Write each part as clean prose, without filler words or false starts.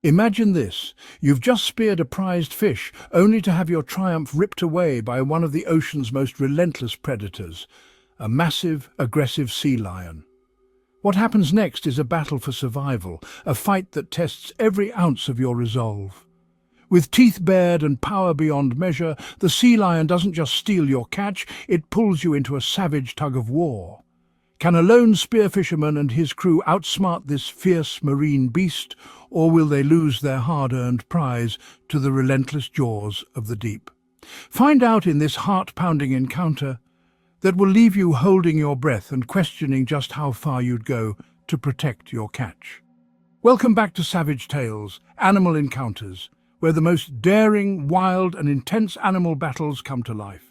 Imagine this. You've just speared a prized fish, only to have your triumph ripped away by one of the ocean's most relentless predators, a massive, aggressive sea lion. What happens next is a battle for survival, a fight that tests every ounce of your resolve. With teeth bared and power beyond measure, the sea lion doesn't just steal your catch, it pulls you into a savage tug-of-war. Can a lone spearfisherman and his crew outsmart this fierce marine beast, or will they lose their hard-earned prize to the relentless jaws of the deep? Find out in this heart-pounding encounter that will leave you holding your breath and questioning just how far you'd go to protect your catch. Welcome back to Savage Tales, Animal Encounters, where the most daring, wild and intense animal battles come to life.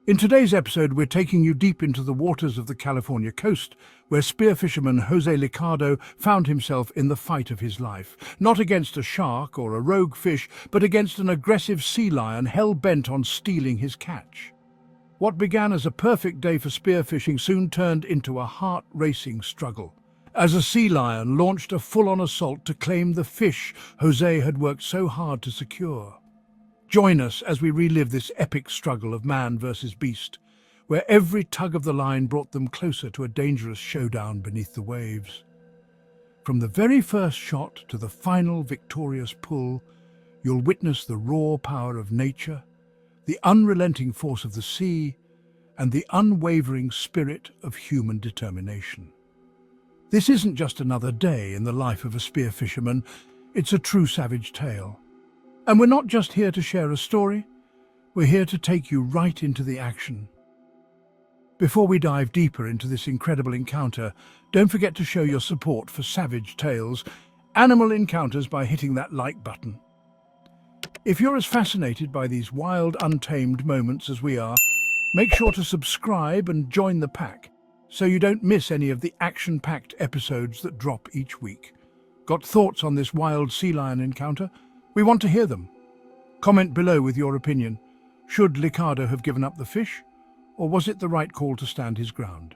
In today's episode, we're taking you deep into the waters of the California coast, where spearfisherman Jose Liccardo found himself in the fight of his life, not against a shark or a rogue fish, but against an aggressive sea lion hell-bent on stealing his catch. What began as a perfect day for spearfishing soon turned into a heart-racing struggle, as a sea lion launched a full-on assault to claim the fish Jose had worked so hard to secure. Join us as we relive this epic struggle of man versus beast, where every tug of the line brought them closer to a dangerous showdown beneath the waves. From the very first shot to the final victorious pull, you'll witness the raw power of nature, the unrelenting force of the sea, and the unwavering spirit of human determination. This isn't just another day in the life of a spearfisherman, it's a true savage tale. And we're not just here to share a story, we're here to take you right into the action. Before we dive deeper into this incredible encounter, don't forget to show your support for Savage Tales, Animal Encounters by hitting that like button. If you're as fascinated by these wild, untamed moments as we are, make sure to subscribe and join the pack so you don't miss any of the action-packed episodes that drop each week. Got thoughts on this wild sea lion encounter? We want to hear them. Comment below with your opinion. Should Liccardo have given up the fish, or was it the right call to stand his ground?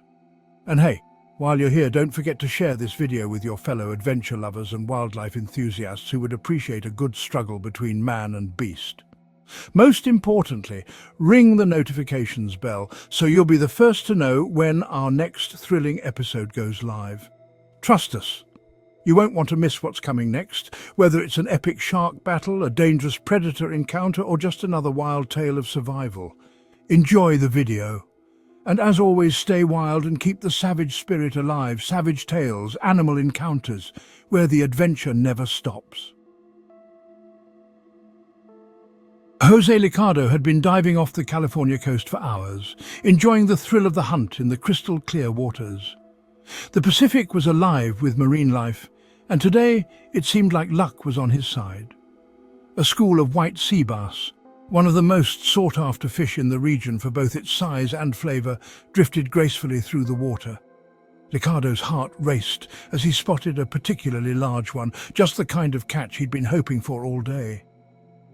And hey, while you're here, don't forget to share this video with your fellow adventure lovers and wildlife enthusiasts who would appreciate a good struggle between man and beast. Most importantly, ring the notifications bell so you'll be the first to know when our next thrilling episode goes live. Trust us, you won't want to miss what's coming next, whether it's an epic shark battle, a dangerous predator encounter, or just another wild tale of survival. Enjoy the video. And as always, stay wild and keep the savage spirit alive. Savage Tales, Animal Encounters, where the adventure never stops. Jose Liccardo had been diving off the California coast for hours, enjoying the thrill of the hunt in the crystal-clear waters. The Pacific was alive with marine life, and today it seemed like luck was on his side. A school of white seabass, one of the most sought-after fish in the region for both its size and flavour, drifted gracefully through the water. Liccardo's heart raced as he spotted a particularly large one, just the kind of catch he'd been hoping for all day.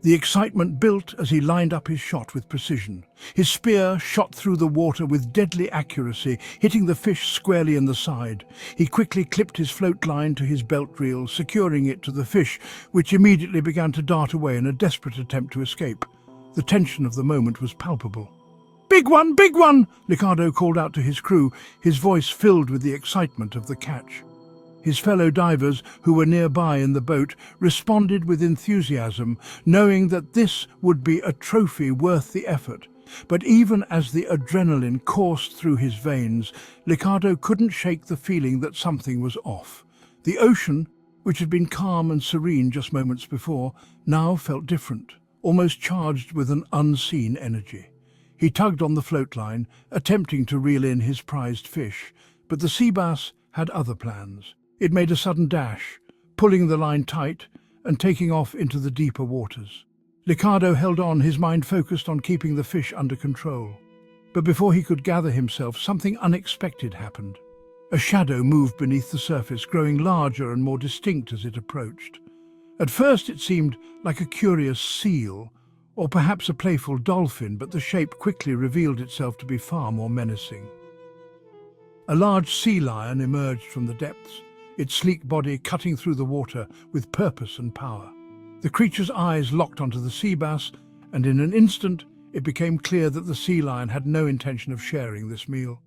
The excitement built as he lined up his shot with precision. His spear shot through the water with deadly accuracy, hitting the fish squarely in the side. He quickly clipped his float line to his belt reel, securing it to the fish, which immediately began to dart away in a desperate attempt to escape. The tension of the moment was palpable. "Big one! Big one!" Liccardo called out to his crew, his voice filled with the excitement of the catch. His fellow divers, who were nearby in the boat, responded with enthusiasm, knowing that this would be a trophy worth the effort. But even as the adrenaline coursed through his veins, Liccardo couldn't shake the feeling that something was off. The ocean, which had been calm and serene just moments before, now felt different, almost charged with an unseen energy. He tugged on the float line, attempting to reel in his prized fish, but the sea bass had other plans. It made a sudden dash, pulling the line tight and taking off into the deeper waters. Liccardo held on, his mind focused on keeping the fish under control. But before he could gather himself, something unexpected happened. A shadow moved beneath the surface, growing larger and more distinct as it approached. At first it seemed like a curious seal, or perhaps a playful dolphin, but the shape quickly revealed itself to be far more menacing. A large sea lion emerged from the depths, its sleek body cutting through the water with purpose and power. The creature's eyes locked onto the sea bass, and in an instant it became clear that the sea lion had no intention of sharing this meal.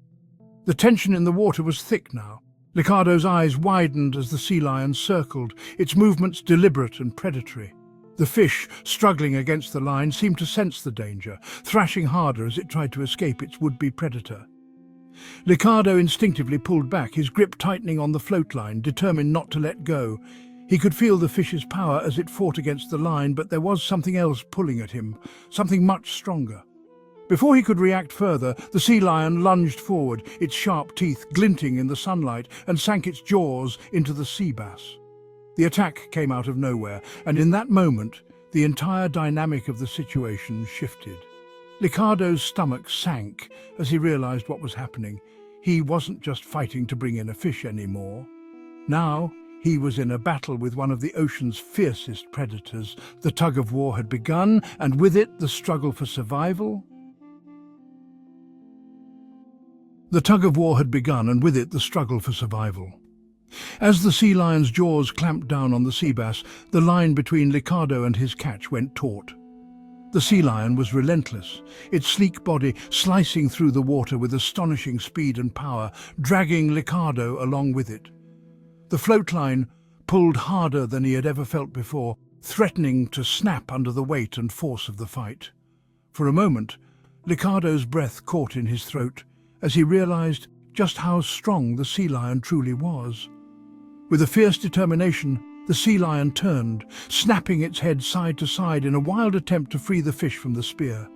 The tension in the water was thick now. Liccardo's eyes widened as the sea lion circled, its movements deliberate and predatory. The fish, struggling against the line, seemed to sense the danger, thrashing harder as it tried to escape its would-be predator. Liccardo instinctively pulled back, his grip tightening on the float line, determined not to let go. He could feel the fish's power as it fought against the line, but there was something else pulling at him, something much stronger. Before he could react further, the sea lion lunged forward, its sharp teeth glinting in the sunlight, and sank its jaws into the sea bass. The attack came out of nowhere, and in that moment, the entire dynamic of the situation shifted. Liccardo's stomach sank as he realized what was happening. He wasn't just fighting to bring in a fish anymore. Now, he was in a battle with one of the ocean's fiercest predators. The tug-of-war had begun, and with it, the struggle for survival. The tug-of-war had begun, and with it, the struggle for survival. As the sea lion's jaws clamped down on the sea bass, the line between Liccardo and his catch went taut. The sea lion was relentless, its sleek body slicing through the water with astonishing speed and power, dragging Liccardo along with it. The float line pulled harder than he had ever felt before, threatening to snap under the weight and force of the fight. For a moment, Liccardo's breath caught in his throat as he realized just how strong the sea lion truly was. With a fierce determination, the sea lion turned, snapping its head side to side in a wild attempt to free the fish from the spear.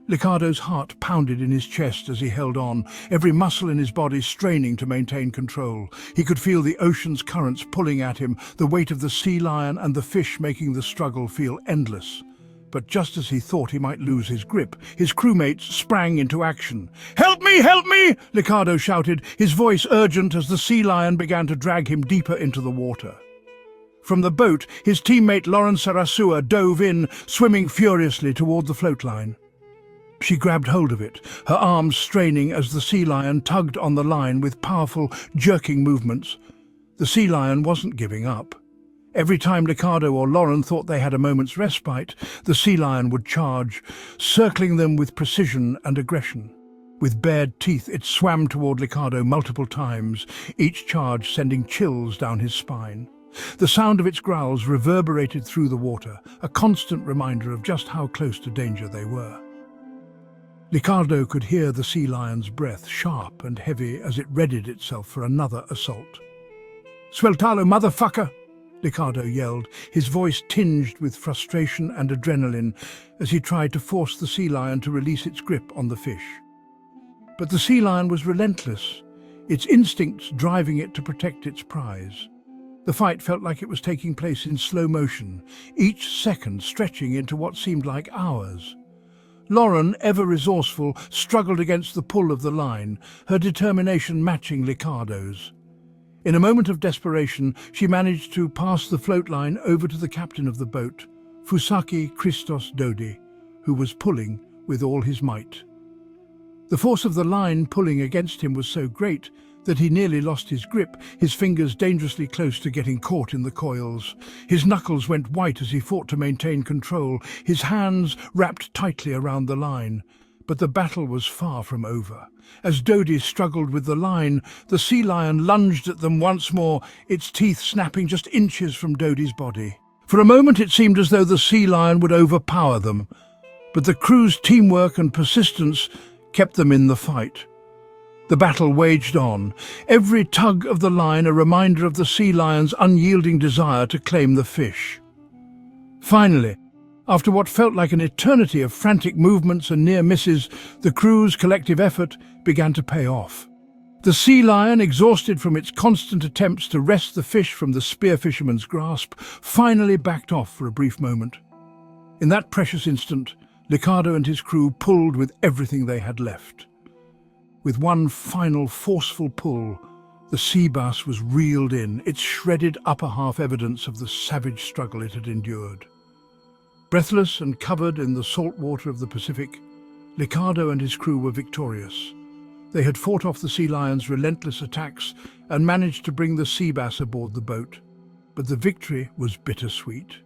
Liccardo's heart pounded in his chest as he held on, every muscle in his body straining to maintain control. He could feel the ocean's currents pulling at him, the weight of the sea lion and the fish making the struggle feel endless. But just as he thought he might lose his grip, his crewmates sprang into action. "Help me! Help me!" Liccardo shouted, his voice urgent as the sea lion began to drag him deeper into the water. From the boat, his teammate Lauren Sarasua dove in, swimming furiously toward the float line. She grabbed hold of it, her arms straining as the sea lion tugged on the line with powerful, jerking movements. The sea lion wasn't giving up. Every time Liccardo or Lauren thought they had a moment's respite, the sea lion would charge, circling them with precision and aggression. With bared teeth, it swam toward Liccardo multiple times, each charge sending chills down his spine. The sound of its growls reverberated through the water, a constant reminder of just how close to danger they were. Liccardo could hear the sea lion's breath, sharp and heavy, as it readied itself for another assault. "Sueltalo, motherfucker!" Liccardo yelled, his voice tinged with frustration and adrenaline as he tried to force the sea lion to release its grip on the fish. But the sea lion was relentless, its instincts driving it to protect its prize. The fight felt like it was taking place in slow motion, each second stretching into what seemed like hours. Lauren, ever resourceful, struggled against the pull of the line, her determination matching Liccardo's. In a moment of desperation, she managed to pass the float line over to the captain of the boat, Fusaki Christos Dodi, who was pulling with all his might. The force of the line pulling against him was so great that he nearly lost his grip, his fingers dangerously close to getting caught in the coils. His knuckles went white as he fought to maintain control, his hands wrapped tightly around the line. But the battle was far from over. As Dodi struggled with the line, the sea lion lunged at them once more, its teeth snapping just inches from Dodi's body. For a moment it seemed as though the sea lion would overpower them, but the crew's teamwork and persistence kept them in the fight. The battle waged on, every tug of the line a reminder of the sea lion's unyielding desire to claim the fish. Finally, after what felt like an eternity of frantic movements and near misses, the crew's collective effort began to pay off. The sea lion, exhausted from its constant attempts to wrest the fish from the spear fisherman's grasp, finally backed off for a brief moment. In that precious instant, Liccardo and his crew pulled with everything they had left. With one final forceful pull, the sea bass was reeled in, its shredded upper half evidence of the savage struggle it had endured. Breathless and covered in the salt water of the Pacific, Liccardo and his crew were victorious. They had fought off the sea lion's relentless attacks and managed to bring the seabass aboard the boat. But the victory was bittersweet.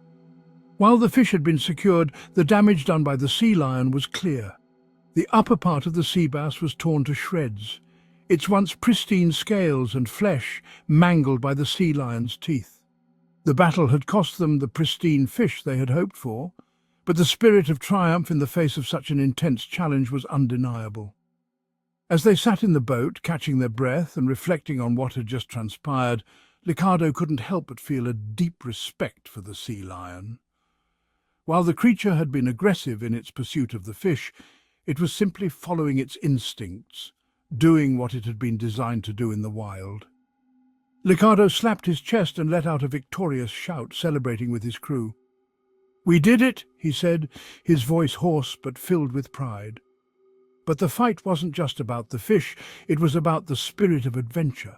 While the fish had been secured, the damage done by the sea lion was clear. The upper part of the seabass was torn to shreds, its once pristine scales and flesh mangled by the sea lion's teeth. The battle had cost them the pristine fish they had hoped for, but the spirit of triumph in the face of such an intense challenge was undeniable. As they sat in the boat, catching their breath and reflecting on what had just transpired, Liccardo couldn't help but feel a deep respect for the sea lion. While the creature had been aggressive in its pursuit of the fish, it was simply following its instincts, doing what it had been designed to do in the wild. Liccardo slapped his chest and let out a victorious shout, celebrating with his crew. "We did it," he said, his voice hoarse but filled with pride. But the fight wasn't just about the fish, it was about the spirit of adventure,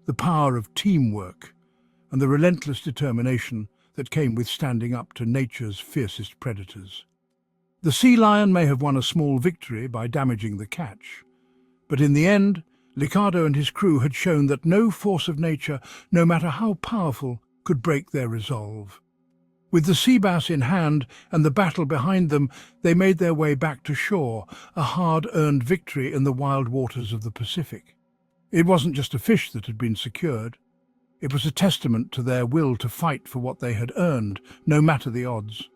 the power of teamwork, and the relentless determination that came with standing up to nature's fiercest predators. The sea lion may have won a small victory by damaging the catch, but in the end, Liccardo and his crew had shown that no force of nature, no matter how powerful, could break their resolve. With the sea bass in hand and the battle behind them, they made their way back to shore, a hard-earned victory in the wild waters of the Pacific. It wasn't just a fish that had been secured. It was a testament to their will to fight for what they had earned, no matter the odds.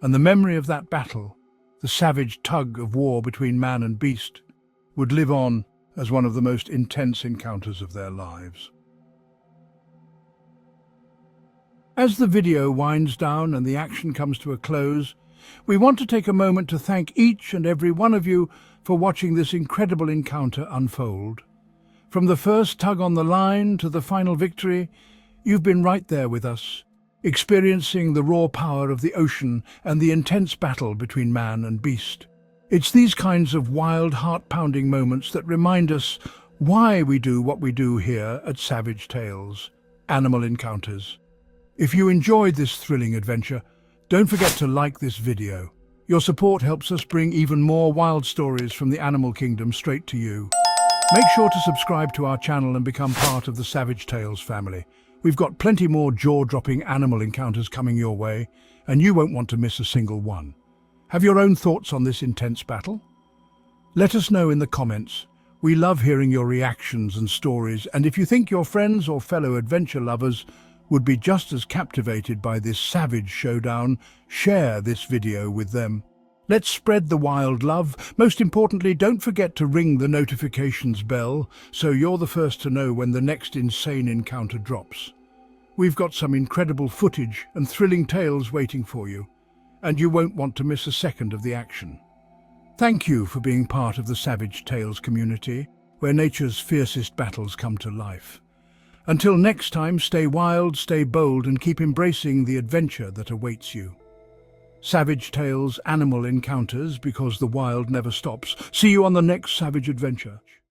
And the memory of that battle, the savage tug of war between man and beast, would live on as one of the most intense encounters of their lives. As the video winds down and the action comes to a close, we want to take a moment to thank each and every one of you for watching this incredible encounter unfold. From the first tug on the line to the final victory, you've been right there with us, experiencing the raw power of the ocean and the intense battle between man and beast. It's these kinds of wild, heart-pounding moments that remind us why we do what we do here at Savage Tales, Animal Encounters. If you enjoyed this thrilling adventure, don't forget to like this video. Your support helps us bring even more wild stories from the animal kingdom straight to you. Make sure to subscribe to our channel and become part of the Savage Tales family. We've got plenty more jaw-dropping animal encounters coming your way, and you won't want to miss a single one. Have your own thoughts on this intense battle? Let us know in the comments. We love hearing your reactions and stories, and if you think your friends or fellow adventure lovers would be just as captivated by this savage showdown, share this video with them. Let's spread the wild love. Most importantly, don't forget to ring the notifications bell so you're the first to know when the next insane encounter drops. We've got some incredible footage and thrilling tales waiting for you, and you won't want to miss a second of the action. Thank you for being part of the Savage Tales community, where nature's fiercest battles come to life. Until next time, stay wild, stay bold, and keep embracing the adventure that awaits you. Savage Tales, Animal Encounters, because the wild never stops. See you on the next savage adventure.